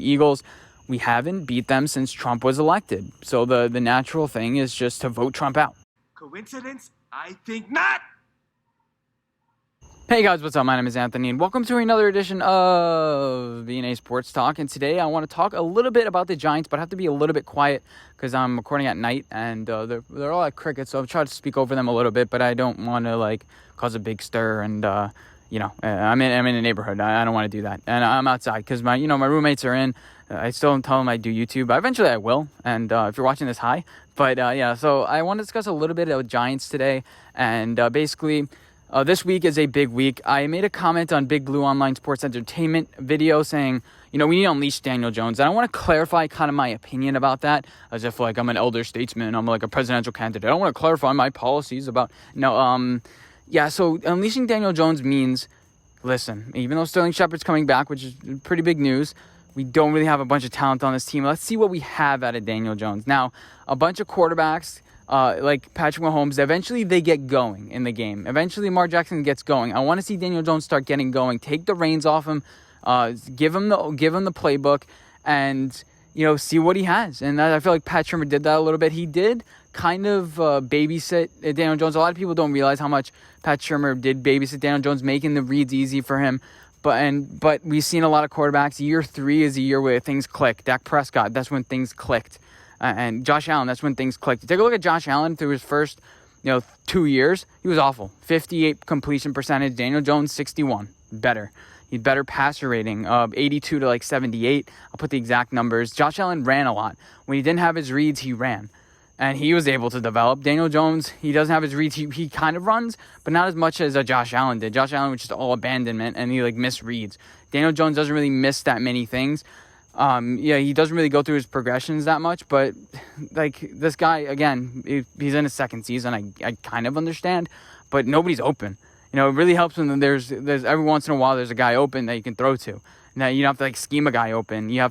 The Eagles, we haven't beat them since Trump was elected. So the natural thing is just to vote Trump out. Coincidence? I think not. Hey guys, what's up? My name is Anthony, and welcome to another edition of BNA Sports Talk. And today I want to talk a little bit about the Giants, but I have to be a little bit quiet because I'm recording at night, and they're all at cricket, so I'll try to speak over them a little bit, but I don't want to cause a big stir. And I'm in a neighborhood. I don't want to do that, and I'm outside because my roommates are in. I still don't tell them I do YouTube. Eventually I will, and if you're watching this, hi. But so I want to discuss a little bit about Giants today, and basically. This week is a big week. I made a comment on Big Blue Online Sports Entertainment video saying, we need to unleash Daniel Jones. And I want to clarify kind of my opinion about that as if I'm an elder statesman. I'm like a presidential candidate. I want to clarify my policies about, so unleashing Daniel Jones means, listen, even though Sterling Shepard's coming back, which is pretty big news, we don't really have a bunch of talent on this team. Let's see what we have out of Daniel Jones. Now, a bunch of quarterbacks, like Patrick Mahomes, eventually they get going in the game. Eventually Lamar Jackson gets going. I want to see Daniel Jones start getting going. Take the reins off him. Give him the playbook, and see what he has. And I feel like Pat Shurmur did that a little bit. He did kind of babysit Daniel Jones. A lot of people don't realize how much Pat Shurmur did babysit Daniel Jones, making the reads easy for him. But we've seen a lot of quarterbacks. Year 3 is a year where things click. Dak Prescott, that's when things clicked. And Josh Allen, that's when things clicked. Take a look at Josh Allen through his first, 2 years. He was awful. 58 completion percentage. Daniel Jones, 61. Better. He had better passer rating, 82 to 78. I'll put the exact numbers. Josh Allen ran a lot. When he didn't have his reads, he ran. And he was able to develop. Daniel Jones, he doesn't have his reads. He kind of runs, but not as much as Josh Allen did. Josh Allen was just all abandonment, and he misreads. Daniel Jones doesn't really miss that many things. He doesn't really go through his progressions that much, but this guy, again, he's in his second season. I kind of understand, but nobody's open. It really helps when there's every once in a while there's a guy open that you can throw to. Now you don't have to scheme a guy open. You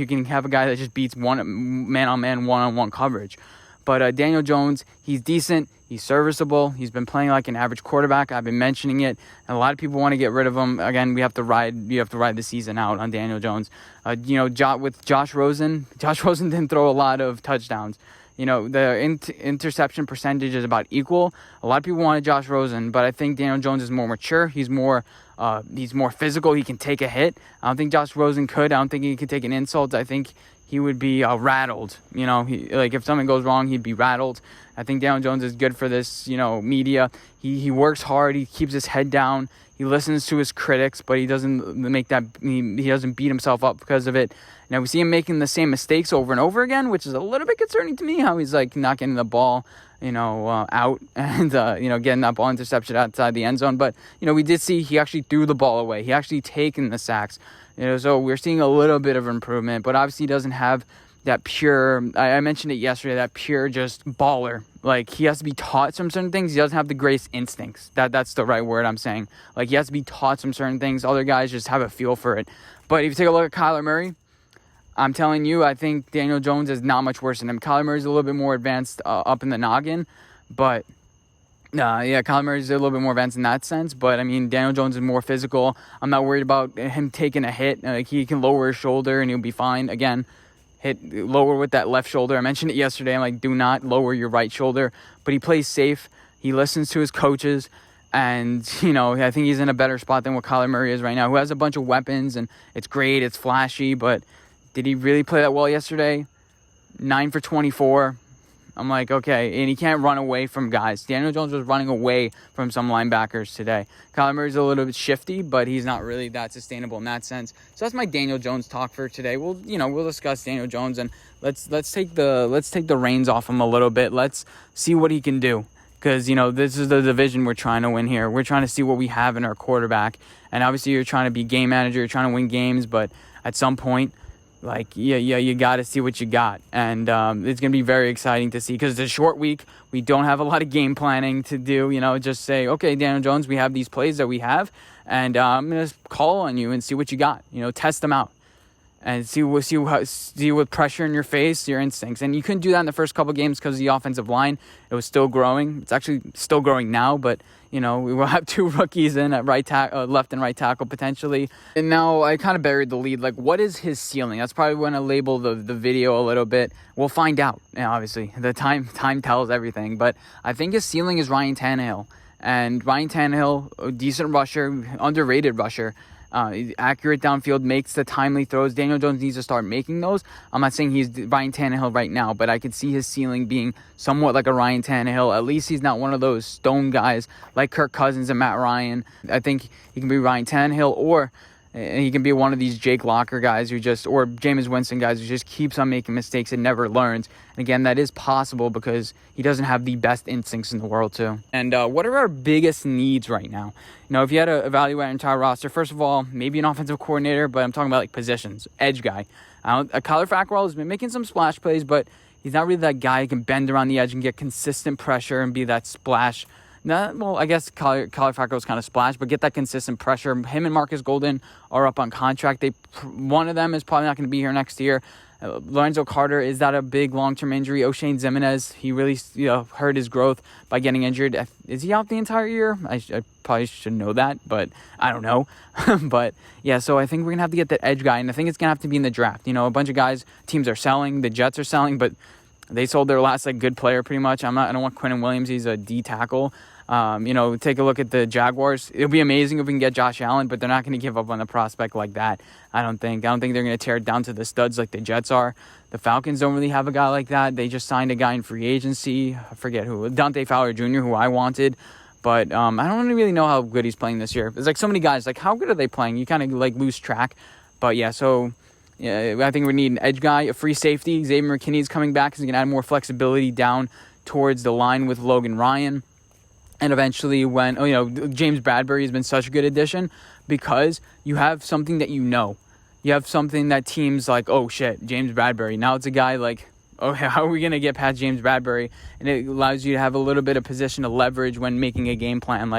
can have a guy that just beats man-on-man, one-on-one coverage. But Daniel Jones, he's decent. He's serviceable. He's been playing like an average quarterback. I've been mentioning it. And a lot of people want to get rid of him. Again, you have to ride the season out on Daniel Jones. With Josh Rosen didn't throw a lot of touchdowns. The interception percentage is about equal. A lot of people wanted Josh Rosen, but I think Daniel Jones is more mature. He's more physical. He can take a hit. I don't think Josh Rosen could. I don't think he could take an insult. I think he would be rattled. If something goes wrong, he'd be rattled. I think Daniel Jones is good for this, media. He works hard. He keeps his head down. He listens to his critics, but he doesn't he doesn't beat himself up because of it. Now, we see him making the same mistakes over and over again, which is a little bit concerning to me, how he's not getting the ball, out and, getting that ball interception outside the end zone. But, we did see he actually threw the ball away. He actually taken the sacks. So we're seeing a little bit of improvement, but obviously he doesn't have that pure, I mentioned it yesterday, that pure just baller. He has to be taught some certain things. He doesn't have the greatest instincts. That's the right word I'm saying. He has to be taught some certain things. Other guys just have a feel for it. But if you take a look at Kyler Murray, I'm telling you, I think Daniel Jones is not much worse than him. Kyler Murray's a little bit more advanced up in the noggin, but Kyler Murray's a little bit more advanced in that sense. But, Daniel Jones is more physical. I'm not worried about him taking a hit. He can lower his shoulder and he'll be fine. Again, hit lower with that left shoulder. I mentioned it yesterday. I'm do not lower your right shoulder. But he plays safe. He listens to his coaches. And, I think he's in a better spot than what Kyler Murray is right now, who has a bunch of weapons. And it's great. It's flashy. But did he really play that well yesterday? 9 for 24. I'm okay. And he can't run away from guys. Daniel Jones was running away from some linebackers today. Kyler Murray's a little bit shifty, but he's not really that sustainable in that sense. So that's my Daniel Jones talk for today. We'll discuss Daniel Jones, and let's take the reins off him a little bit. Let's see what he can do. Because, this is the division we're trying to win here. We're trying to see what we have in our quarterback. And obviously you're trying to be game manager. You're trying to win games. But at some point, you got to see what you got. And it's going to be very exciting to see because it's a short week. We don't have a lot of game planning to do, just say, okay, Daniel Jones, we have these plays that we have, and I'm going to call on you and see what you got. Test them out. and see with pressure in your face, your instincts. And you couldn't do that in the first couple games because of the offensive line. It was still growing. It's actually still growing now, but we will have 2 rookies in at left and right tackle potentially. And now I kind of buried the lead. Like, what is his ceiling? That's probably when I label the video a little bit. We'll find out. Obviously, the time tells everything. But I think his ceiling is Ryan Tannehill. And Ryan Tannehill, a decent rusher, underrated rusher. Accurate downfield, makes the timely throws. Daniel Jones needs to start making those. I'm not saying he's Ryan Tannehill right now, but I could see his ceiling being somewhat like a Ryan Tannehill. At least he's not one of those stone guys like Kirk Cousins and Matt Ryan. I think he can be Ryan Tannehill, or he can be one of these Jake Locker guys or Jameis Winston guys who just keeps on making mistakes and never learns. And again, that is possible because he doesn't have the best instincts in the world too. And what are our biggest needs right now? If you had to evaluate our entire roster, first of all, maybe an offensive coordinator, but I'm talking about like positions, edge guy. Kyler Fackrell has been making some splash plays, but he's not really that guy who can bend around the edge and get consistent pressure and be that splash. I guess Kyler Fackrell is kind of splash, but get that consistent pressure. Him and Marcus Golden are up on contract. One of them is probably not going to be here next year. Lorenzo Carter, is that a big long-term injury? O'Shane Ximines, he really hurt his growth by getting injured. Is he out the entire year? I probably should know that, but I don't know. But yeah, so I think we're going to have to get that edge guy, and I think it's going to have to be in the draft. A bunch of guys, teams are selling. The Jets are selling, but they sold their last good player pretty much. I don't want Quinnen Williams. He's a D tackle. Take a look at the Jaguars. It'll be amazing if we can get Josh Allen, but they're not going to give up on a prospect like that. I don't think they're going to tear it down to the studs like the Jets are. The Falcons don't really have a guy like that. They just signed a guy in free agency. I forget who. Dante Fowler Jr., who I wanted. But I don't really know how good he's playing this year. There's so many guys. How good are they playing? You kind of lose track. But yeah, so yeah, I think we need an edge guy, a free safety. Xavier McKinney is coming back. He's going to add more flexibility down towards the line with Logan Ryan. And eventually James Bradbury has been such a good addition because you have something that You have something that teams like, oh shit, James Bradbury. Now it's a guy okay, how are we going to get past James Bradbury? And it allows you to have a little bit of position of leverage when making a game plan.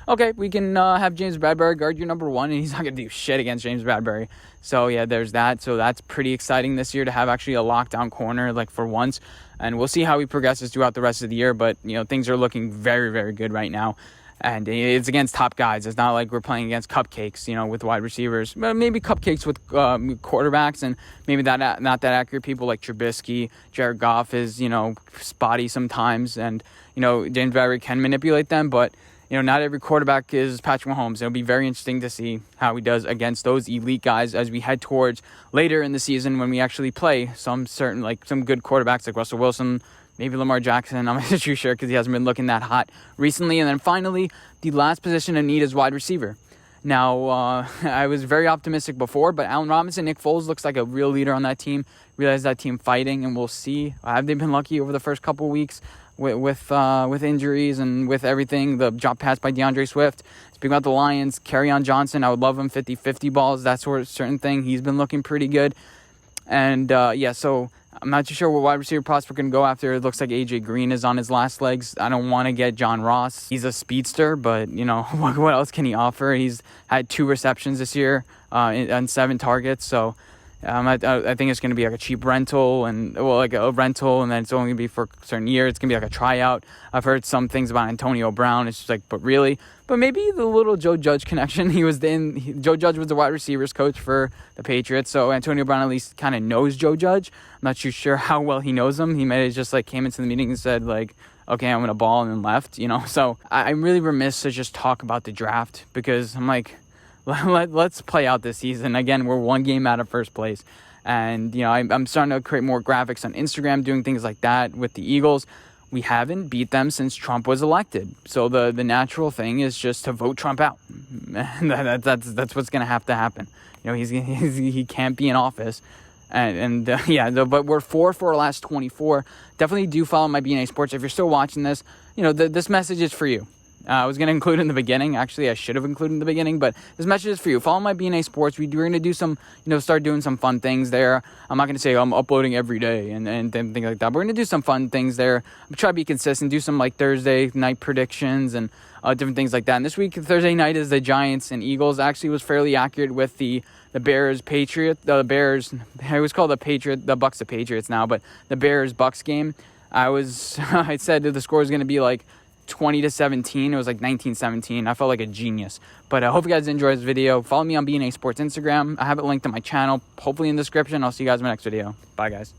Okay, we can have James Bradbury guard your number 1, and he's not going to do shit against James Bradbury. So, yeah, there's that. So that's pretty exciting this year to have actually a lockdown corner, for once. And we'll see how he progresses throughout the rest of the year. But, things are looking very, very good right now. And it's against top guys. It's not like we're playing against cupcakes, with wide receivers. Maybe cupcakes with quarterbacks, and maybe not that accurate people like Trubisky. Jared Goff is, spotty sometimes. And, James Bradbury can manipulate them. But, not every quarterback is Patrick Mahomes. It'll be very interesting to see how he does against those elite guys as we head towards later in the season when we actually play some good quarterbacks like Russell Wilson, maybe Lamar Jackson. I'm not too sure because he hasn't been looking that hot recently. And then finally, the last position in need is wide receiver. Now, I was very optimistic before, but Allen Robinson, Nick Foles looks like a real leader on that team. Realize that team fighting, and we'll see. Have they been lucky over the first couple weeks with injuries and with everything? The drop pass by DeAndre Swift. Speaking about the Lions, Kerryon Johnson, I would love him 50-50 balls, that sort of certain thing. He's been looking pretty good. And, so I'm not too sure what wide receiver prospect can go after. It looks like A.J. Green is on his last legs. I don't want to get John Ross. He's a speedster, but, what else can he offer? He's had 2 receptions this year on 7 targets. So I think it's going to be a cheap rental a rental, and then it's only going to be for a certain year. It's going to be a tryout. I've heard some things about Antonio Brown. It's just but really? But maybe the little Joe Judge connection. Joe Judge was the wide receivers coach for the Patriots, so Antonio Brown at least kind of knows Joe Judge. I'm not too sure how well he knows him. He may have just came into the meeting and said okay, I'm going to ball, and then left, So I'm really remiss to just talk about the draft because I'm let's play out this season. Again, we're 1 game out of first place. And, I'm starting to create more graphics on Instagram, doing things like that with the Eagles. We haven't beat them since Trump was elected. So the natural thing is just to vote Trump out. That's what's going to have to happen. He can't be in office. But we're 4 for our last 24. Definitely do follow my BNA Sports. If you're still watching this, this message is for you. I was going to include in the beginning. Actually, I should have included in the beginning, but this message is for you. Follow my BNA Sports. We're going to do some, start doing some fun things there. I'm not going to say I'm uploading every day and things like that. But we're going to do some fun things there. I'm try to be consistent, do some like Thursday night predictions and different things like that. And this week, Thursday night is the Giants and Eagles. Actually, was fairly accurate with the Bears Bears. I always call the Bucs the Patriots now, but the Bears Bucs game. I said that the score is going to be like 20-17. It was like 19-17. I felt like a genius. But I hope you guys enjoyed this video. Follow me on BNA Sports Instagram. I have it linked to my channel, hopefully in the description. I'll see you guys in my next video. Bye, guys.